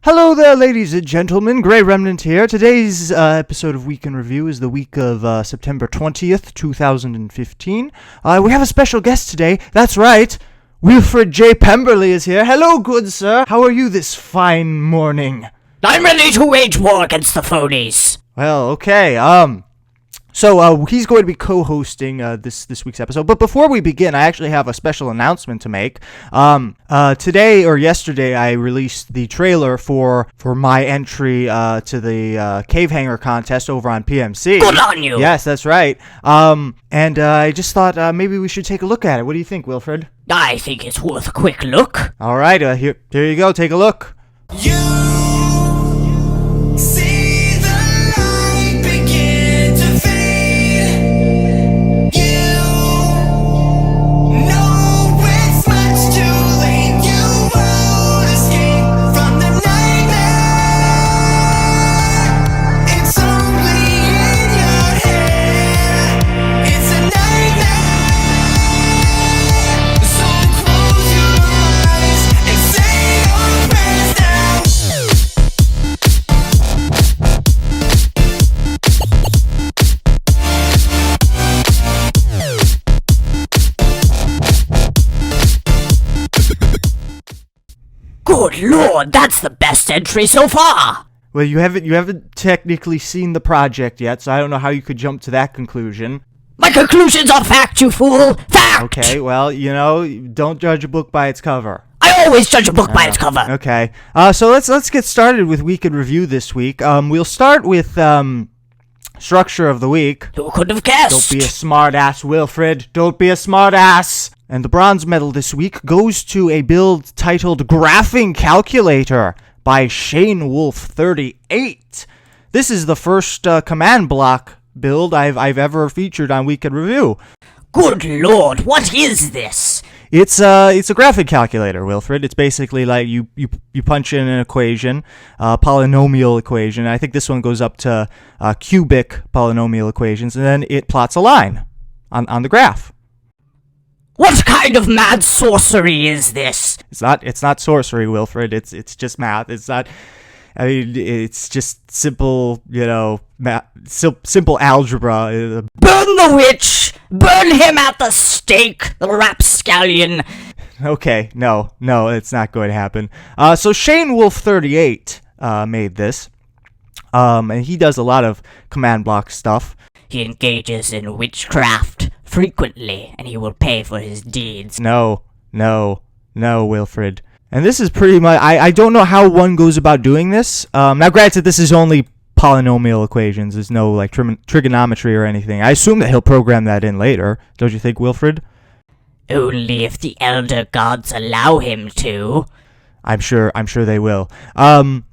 Hello there, ladies and gentlemen. Grey Remnant here. Today's episode of Week in Review is the week of September 20th, 2015. We have a special guest today. That's right. Wilfred J. Pemberley is here. Hello, good sir. How are you this fine morning? I'm ready to wage war against the phonies. Well, okay. So he's going to be co-hosting this week's episode. But before we begin, I actually have a special announcement to make. Today or yesterday, I released the trailer for my entry to the Cave Hanger contest over on PMC. Good on you! Yes, that's right. And I just thought maybe we should take a look at it. What do you think, Wilfred? I think it's worth a quick look. All right, here you go. Take a look. You see the light begin to fade. You know it's much too late. You won't escape from the nightmare. It's only in your head. It's a nightmare. So close your eyes and say your prayers now. Good lord, that's the best entry so far. Well, you haven't technically seen the project yet, so I don't know how you could jump to that conclusion. My conclusions are fact, you fool. Fact! Okay, well, don't judge a book by its cover. I always judge a book by its cover. Okay, so let's get started with Week in Review this week. We'll start with Structure of the Week. Who could have guessed? Don't be a smart-ass, Wilfred. Don't be a smart-ass. And the bronze medal this week goes to a build titled Graphing Calculator by Shane Wolf 38. This is the first command block build I've ever featured on Week in Review. Good lord, what is this? It's a graphic calculator, Wilfred. It's basically like you punch in an equation, polynomial equation. I think this one goes up to cubic polynomial equations, and then it plots a line on the graph. What kind of mad sorcery is this? It's not sorcery, Wilfred. It's just math. It's not. I mean, it's just simple, simple algebra. Burn the witch! Burn him at the stake, the rapscallion! Okay, no, it's not going to happen. So Shane Wolf 38 made this, and he does a lot of command block stuff. He engages in witchcraft frequently, and he will pay for his deeds. No, Wilfred. And this is pretty much, I don't know how one goes about doing this. Now, granted, this is only polynomial equations. There's no, trigonometry or anything. I assume that he'll program that in later. Don't you think, Wilfred? Only if the elder gods allow him to. I'm sure they will. You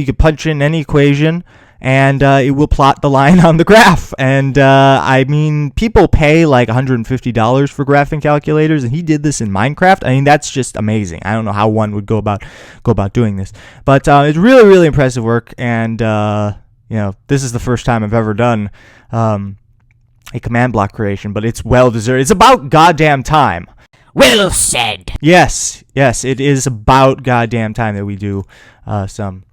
could punch in any equation, and it will plot the line on the graph. And, people pay like $150 for graphing calculators, and he did this in Minecraft. I mean, that's just amazing. I don't know how one would go about doing this. But it's really, really impressive work, and, this is the first time I've ever done a command block creation, but it's well-deserved. It's about goddamn time. Well said. Yes, it is about goddamn time that we do some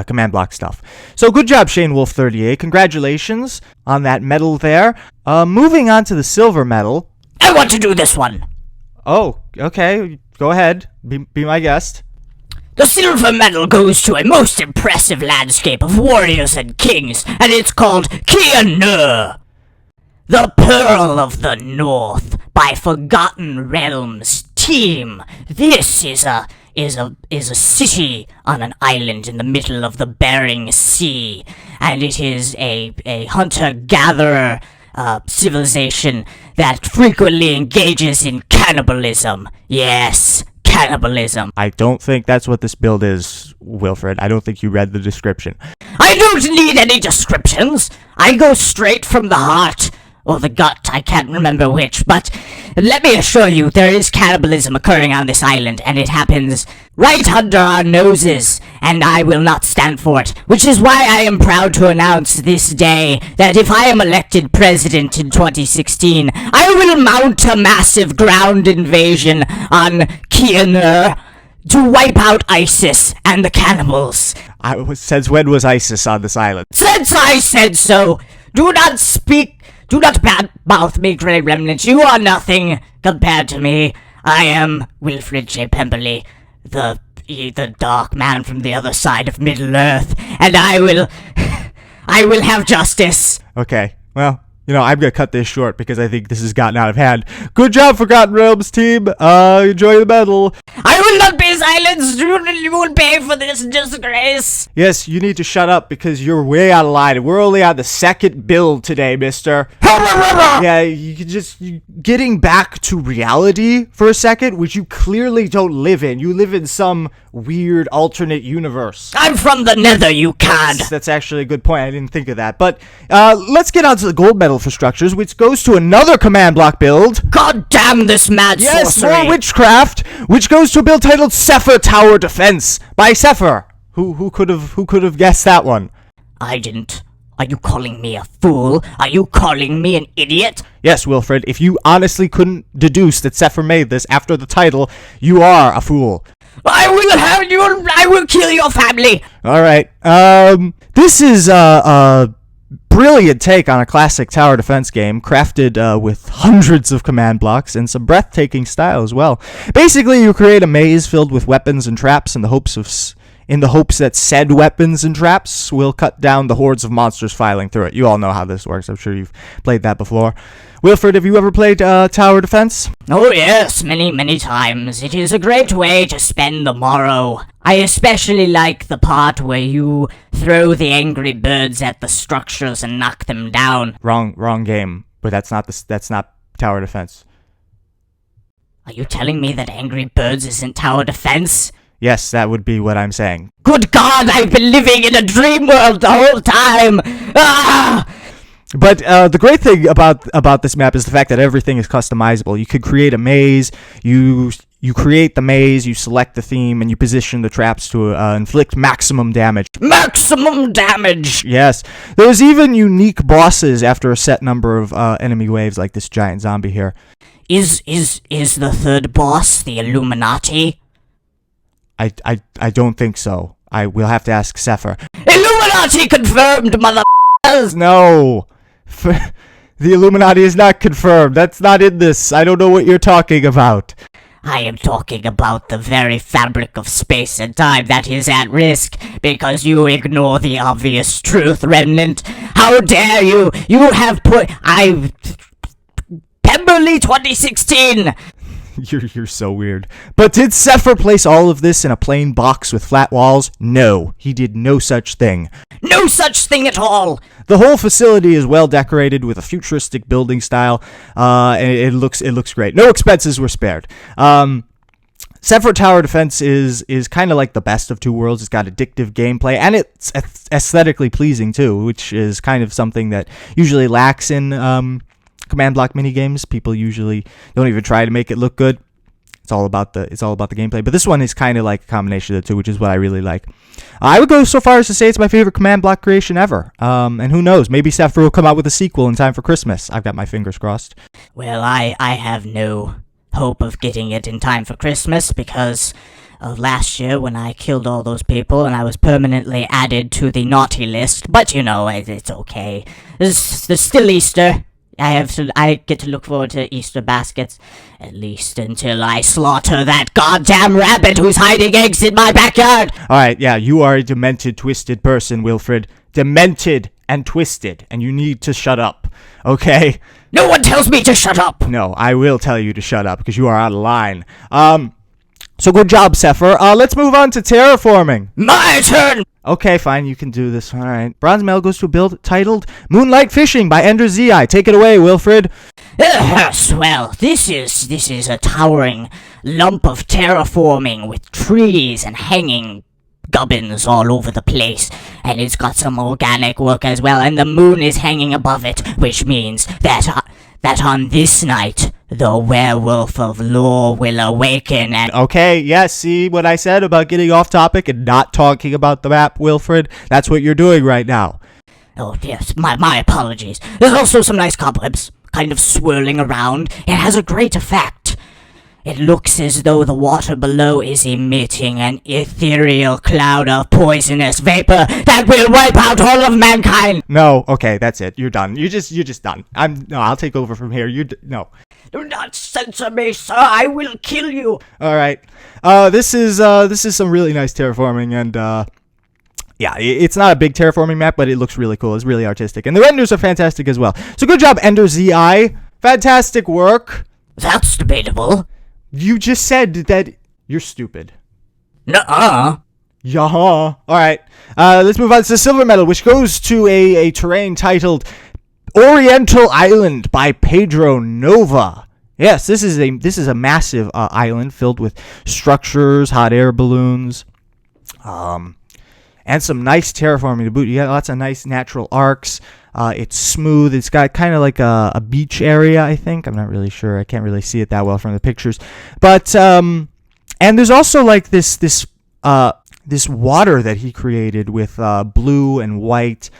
command block stuff. So good job, Shane Wolf 38. Congratulations on that medal there. Moving on to the silver medal. I want to do this one. Oh, okay. Go ahead. Be my guest. The silver medal goes to a most impressive landscape of warriors and kings, and it's called Kianur, the Pearl of the North by Forgotten Realms Team. This is a city on an island in the middle of the Bering Sea, and it is a hunter-gatherer civilization that frequently engages in cannibalism. Yes, cannibalism. I don't think that's what this build is, Wilfred. I don't think you read the description. I don't need any descriptions. I go straight from the heart. Or the gut, I can't remember which, but let me assure you, there is cannibalism occurring on this island, and it happens right under our noses, and I will not stand for it, which is why I am proud to announce this day that if I am elected president in 2016, I will mount a massive ground invasion on Kianur, to wipe out ISIS and the cannibals. Since when was ISIS on this island? Since I said so, do not badmouth me, great remnant. You are nothing compared to me. I am Wilfred J. Pemberley, the dark man from the other side of Middle-earth, and I will have justice. Okay, well, I'm gonna cut this short because I think this has gotten out of hand. Good job, Forgotten Realms team. Enjoy the medal. I will not be silenced. You will pay for this disgrace. Yes, you need to shut up because you're way out of line. We're only on the second build today, mister. Yeah, getting back to reality for a second, which you clearly don't live in. You live in some weird alternate universe. I'm from the nether, you cad. That's actually a good point. I didn't think of that. But let's get on to the gold medal for structures, which goes to another command block build. God damn this mad sorcery. Yes, more witchcraft, which goes to a build titled Cephyr Tower Defense by Cephyr. Who could have guessed that one? I didn't. Are you calling me a fool? Are you calling me an idiot? Yes, Wilfred, if you honestly couldn't deduce that Cephyr made this after the title, you are a fool. I will kill your family. Alright, this is a brilliant take on a classic tower defense game, crafted with hundreds of command blocks and some breathtaking style as well. Basically, you create a maze filled with weapons and traps in the hopes that said weapons and traps will cut down the hordes of monsters filing through it. You all know how this works. I'm sure you've played that before. Wilfred, have you ever played tower defense? Oh yes, many times. It is a great way to spend the morrow. I especially like the part where you throw the angry birds at the structures and knock them down. Wrong game. But that's not tower defense. Are you telling me that Angry Birds isn't tower defense? Yes, that would be what I'm saying. Good God, I've been living in a dream world the whole time! Ah! But the great thing about this map is the fact that everything is customizable. You could create a maze, you create the maze, you select the theme, and you position the traps to inflict maximum damage. Maximum damage! Yes. There's even unique bosses after a set number of enemy waves, like this giant zombie here. Is the third boss the Illuminati? I don't think so. We'll have to ask Cephyr. Illuminati confirmed, mother. No. The Illuminati is not confirmed. That's not in this. I don't know what you're talking about. I am talking about the very fabric of space and time that is at risk because you ignore the obvious truth, Remnant. How dare you? You have put... Pemberley 2016! You're so weird. But did Cephyr place all of this in a plain box with flat walls? No, he did no such thing. No such thing at all! The whole facility is well decorated with a futuristic building style, and it looks great. No expenses were spared. Cephyr Tower Defense is kind of like the best of two worlds. It's got addictive gameplay, and it's aesthetically pleasing too, which is kind of something that usually lacks in command block minigames. People usually don't even try to make it look good. It's all about the gameplay. But this one is kind of like a combination of the two, which is what I really like. I would go so far as to say it's my favorite command block creation ever. And who knows? Maybe Cephyr will come out with a sequel in time for Christmas. I've got my fingers crossed. Well, I have no hope of getting it in time for Christmas because of last year when I killed all those people and I was permanently added to the naughty list. But you know, it's okay. There's still Easter. I get to look forward to Easter baskets, at least until I slaughter that goddamn rabbit who's hiding eggs in my backyard! Alright, yeah, you are a demented, twisted person, Wilfred. Demented and twisted, and you need to shut up, okay? No one tells me to shut up! No, I will tell you to shut up, because you are out of line. So good job, Cephyr. Let's move on to terraforming. My turn! Okay, fine, you can do this. Alright. Bronze medal goes to a build titled Moonlight Fishing by Ender Zi. Take it away, Wilfred. Yes, well, this is a towering lump of terraforming with trees and hanging gubbins all over the place, and it's got some organic work as well, and the moon is hanging above it, which means that on this night, the werewolf of lore will awaken and... Okay, yes, see what I said about getting off topic and not talking about the map, Wilfred? That's what you're doing right now. Oh, yes, my apologies. There's also some nice cobwebs, kind of swirling around. It has a great effect. It looks as though the water below is emitting an ethereal cloud of poisonous vapor that will wipe out all of mankind. No, okay, that's it. You're done. You're just done. I'll take over from here. No. Do not censor me, sir. I will kill you. All right. This is some really nice terraforming, and yeah, it's not a big terraforming map, but it looks really cool. It's really artistic, and the renders are fantastic as well. So good job, Ender ZI. Fantastic work. That's debatable. You just said that you're stupid. Nuh-uh. Yaha. All right. Let's move on to the silver medal, which goes to a terrain titled Oriental Island by Pedro Nova. Yes, this is a massive island filled with structures, hot air balloons, and some nice terraforming to boot. You got lots of nice natural arcs. It's smooth. It's got kind of like a beach area, I think. I'm not really sure. I can't really see it that well from the pictures. But and there's also like this water that he created with blue and white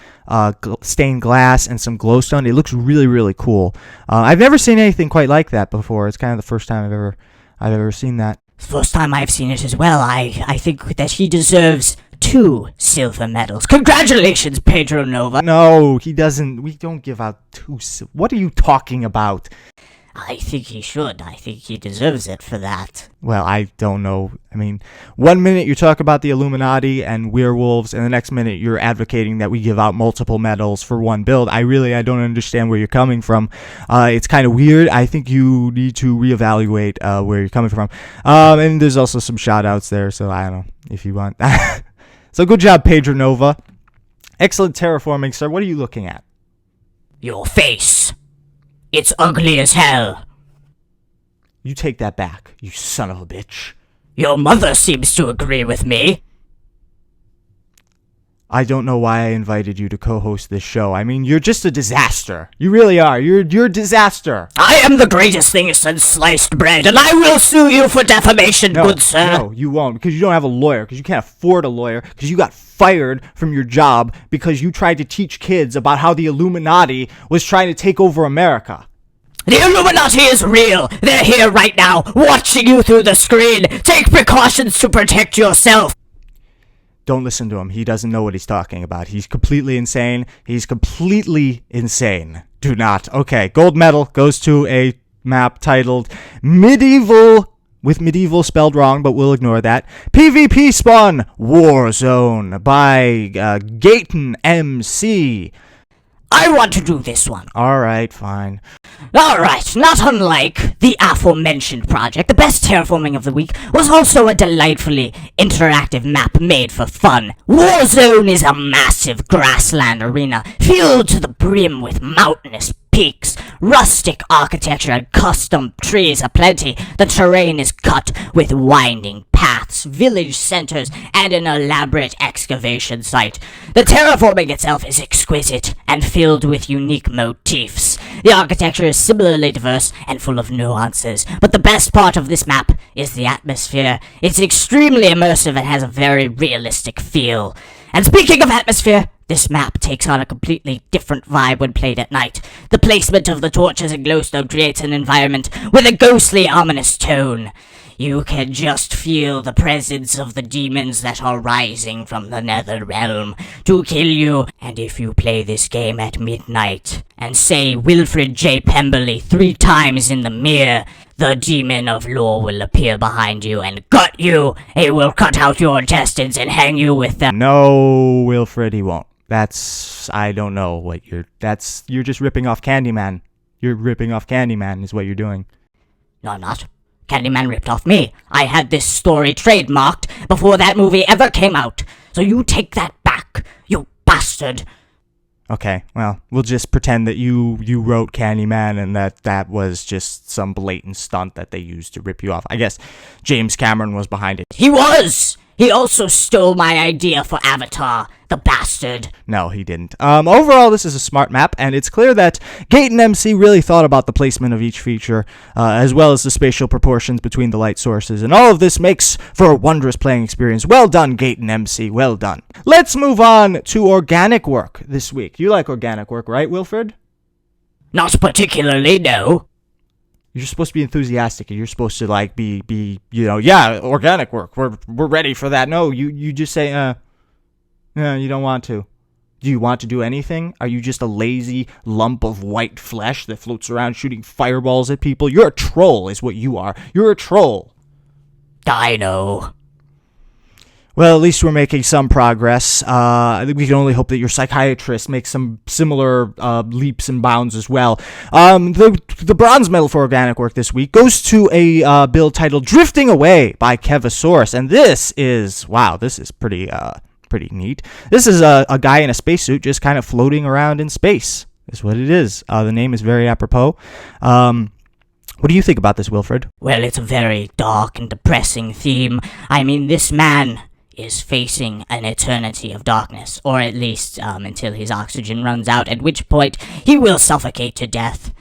stained glass and some glowstone. It looks really, really cool. I've never seen anything quite like that before. It's kind of the first time I've ever seen that. First time I've seen it as well. I think that he deserves 2 silver medals. Congratulations, Pedro Nova. No, he doesn't. We don't give out 2. What are you talking about? I think he should. I think he deserves it for that. Well, I don't know. I mean, one minute you talk about the Illuminati and werewolves, and the next minute you're advocating that we give out multiple medals for one build. I don't understand where you're coming from. It's kind of weird. I think you need to reevaluate where you're coming from. And there's also some shout-outs there, so I don't know if you want. So good job, Pedro Nova. Excellent terraforming, sir. What are you looking at? Your face. It's ugly as hell. You take that back, you son of a bitch. Your mother seems to agree with me. I don't know why I invited you to co-host this show. I mean, you're just a disaster. You really are. You're a disaster. I am the greatest thing since sliced bread, and I will sue you for defamation, good sir. No, you won't, because you don't have a lawyer, because you can't afford a lawyer, because you got fired from your job because you tried to teach kids about how the Illuminati was trying to take over America. The Illuminati is real. They're here right now, watching you through the screen. Take precautions to protect yourself. Don't listen to him. He doesn't know what he's talking about. He's completely insane. He's completely insane. Do not. Okay, gold medal goes to a map titled Medievale, with medieval spelled wrong, but we'll ignore that. PvP spawn Warzone by Gayton MC. I want to do this one. Alright, fine. Alright, not unlike the aforementioned project, the best terraforming of the week was also a delightfully interactive map made for fun. Warzone is a massive grassland arena filled to the brim with mountainous peaks, rustic architecture, and custom trees aplenty. The terrain is cut with winding paths, village centers, and an elaborate excavation site. The terraforming itself is exquisite and filled with unique motifs. The architecture is similarly diverse and full of nuances, but the best part of this map is the atmosphere. It's extremely immersive and has a very realistic feel. And speaking of atmosphere, this map takes on a completely different vibe when played at night. The placement of the torches and glowstone creates an environment with a ghostly, ominous tone. You can just feel the presence of the demons that are rising from the nether realm to kill you. And if you play this game at midnight and say Wilfred J. Pemberley 3 times in the mirror, the demon of lore will appear behind you and gut you. It will cut out your intestines and hang you with them. No, Wilfred, he won't. I don't know what you're just ripping off Candyman. You're ripping off Candyman is what you're doing. No, I'm not. Candyman ripped off me. I had this story trademarked before that movie ever came out. So you take that back, you bastard. Okay, well, we'll just pretend that you wrote Candyman and that was just some blatant stunt that they used to rip you off. I guess James Cameron was behind it. He was! He also stole my idea for Avatar, the bastard. No, he didn't. Overall, this is a smart map, and it's clear that Gayton MC really thought about the placement of each feature, as well as the spatial proportions between the light sources, and all of this makes for a wondrous playing experience. Well done, Gayton MC, well done. Let's move on to organic work this week. You like organic work, right, Wilfred? Not particularly, no. You're supposed to be enthusiastic, and you're supposed to like be yeah, organic work. We're ready for that. No, you just say yeah, you don't want to. Do you want to do anything? Are you just a lazy lump of white flesh that floats around shooting fireballs at people? You're a troll, is what you are. You're a troll. I know. Well, at least we're making some progress. I think we can only hope that your psychiatrist makes some similar leaps and bounds as well. The bronze medal for organic work this week goes to a build titled Drifting Away by Kevosaurus. And this is pretty neat. This is a guy in a spacesuit just kind of floating around in space, is what it is. The name is very apropos. What do you think about this, Wilfred? Well, it's a very dark and depressing theme. I mean, this man is facing an eternity of darkness, or at least until his oxygen runs out, at which point he will suffocate to death,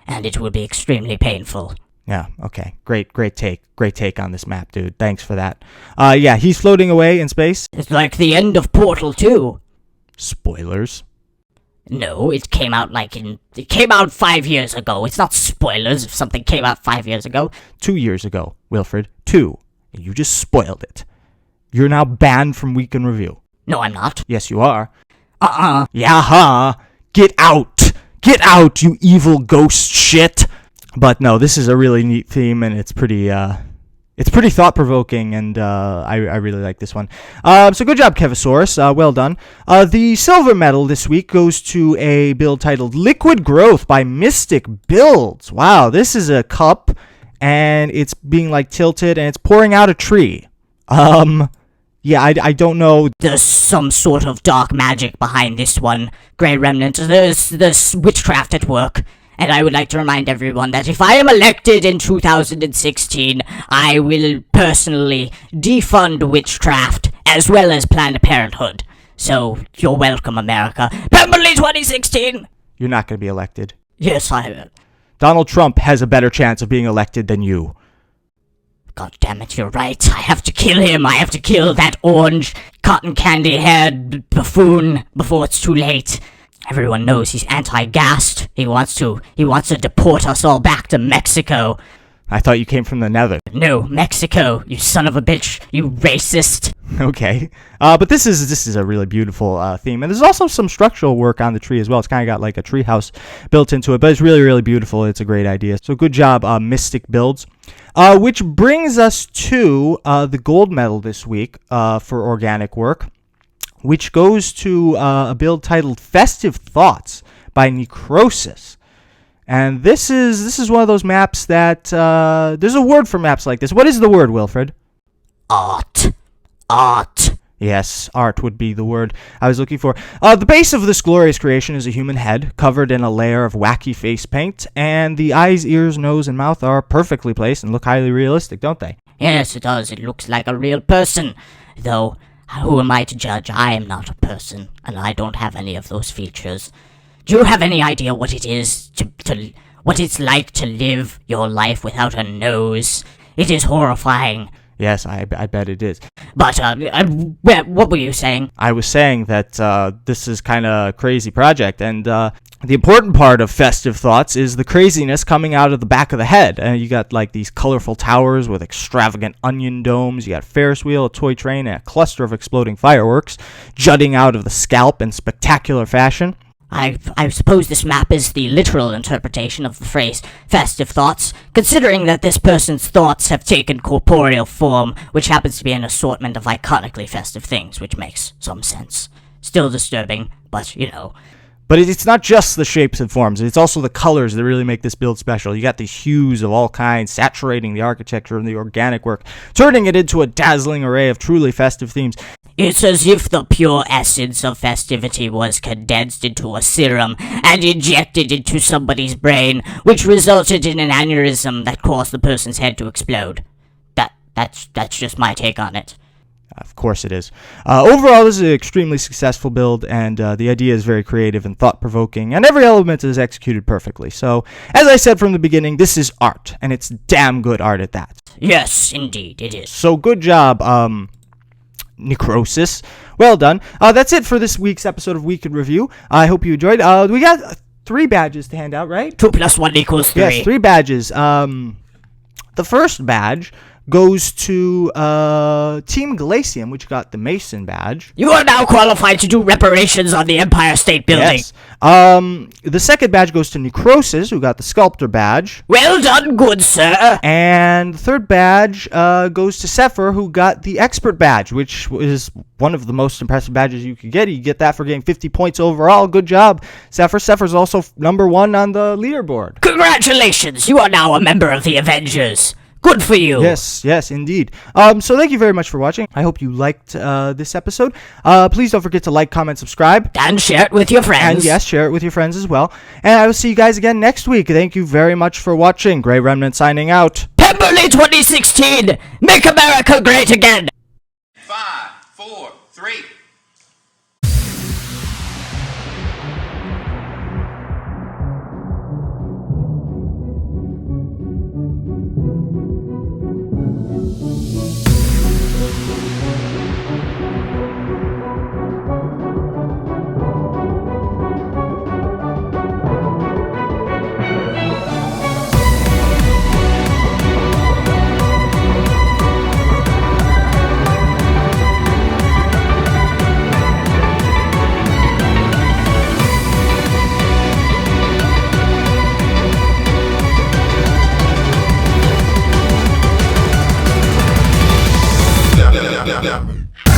and it will be extremely painful. Yeah, okay. Great take on this map, dude. Thanks for that. Yeah, he's floating away in space. It's like the end of Portal 2. Spoilers. No, it came out 5 years ago. It's not spoilers if something came out 5 years ago. 2 years ago, Wilfred. 2. And you just spoiled it. You're now banned from Week in Review. No, I'm not. Yes, you are. Yeah, Get out! Get out, you evil ghost shit! But no, this is a really neat theme, and it's pretty thought-provoking, and I really like this one. So good job, Kevosaurus. Well done. The silver medal this week goes to a build titled Liquid Growth by Mystic Builds. Wow, this is a cup, and it's being like tilted, and it's pouring out a tree. Yeah, I don't know. There's some sort of dark magic behind this one, Grey Remnant. There's witchcraft at work. And I would like to remind everyone that if I am elected in 2016, I will personally defund witchcraft as well as Planned Parenthood. So, you're welcome, America. Pemberley 2016! You're not going to be elected. Yes, I will. Donald Trump has a better chance of being elected than you. God damn it, you're right. I have to kill him. I have to kill that orange, cotton candy-haired buffoon before it's too late. Everyone knows he's anti-Ghast. He wants to deport us all back to Mexico. I thought you came from the Nether. No, Mexico, you son of a bitch, you racist. Okay. But this is a really beautiful theme. And there's also some structural work on the tree as well. It's kind of got like a tree house built into it, but it's really, really beautiful. It's a great idea. So good job, Mystic Builds. Which brings us to the gold medal this week for organic work, which goes to a build titled Festive Thoughts by Necrosis. And this is one of those maps that, there's a word for maps like this. What is the word, Wilfred? Art. Yes, art would be the word I was looking for. The base of this glorious creation is a human head covered in a layer of wacky face paint, and the eyes, ears, nose, and mouth are perfectly placed and look highly realistic, don't they? Yes, it does. It looks like a real person. Though, who am I to judge? I am not a person, and I don't have any of those features. Do you have any idea what it is what it's like to live your life without a nose? It is horrifying. Yes, I bet it is. But, what were you saying? I was saying that this is kind of a crazy project, and the important part of Festive Thoughts is the craziness coming out of the back of the head. You got like these colorful towers with extravagant onion domes. You got a Ferris wheel, a toy train, and a cluster of exploding fireworks jutting out of the scalp in spectacular fashion. I suppose this map is the literal interpretation of the phrase festive thoughts, considering that this person's thoughts have taken corporeal form, which happens to be an assortment of iconically festive things, which makes some sense. Still disturbing, but, you know. But it's not just the shapes and forms, it's also the colors that really make this build special. You got these hues of all kinds, saturating the architecture and the organic work, turning it into a dazzling array of truly festive themes. It's as if the pure essence of festivity was condensed into a serum and injected into somebody's brain, which resulted in an aneurysm that caused the person's head to explode. That's just my take on it. Of course it is. Overall, this is an extremely successful build, and the idea is very creative and thought-provoking, and every element is executed perfectly. So, as I said from the beginning, this is art, and it's damn good art at that. Yes, indeed, it is. So, good job, Necrosis. Well done. That's it for this week's episode of Week in Review. I hope you enjoyed. We got 3 badges to hand out, right? 2 + 1 = 3. Yes, 3 badges. The first badge goes to Team Glacium, which got the Mason badge. You are now qualified to do reparations on the Empire State Building. Yes. The second badge goes to Necrosis, who got the Sculptor badge. Well done, good sir. And the third badge goes to Cephyr, who got the Expert badge, which is one of the most impressive badges you could get. You get that for getting 50 points overall. Good job, Cephyr. Cephyr's also number 1 on the leaderboard. Congratulations, you are now a member of the Avengers. Good for you. Yes, indeed. So thank you very much for watching. I hope you liked this episode. Please don't forget to like, comment, subscribe. And share it with your friends. And yes, share it with your friends as well. And I will see you guys again next week. Thank you very much for watching. Grey Remnant signing out. Pemberley 2016, make America great again. 5, 4, 3. Yeah.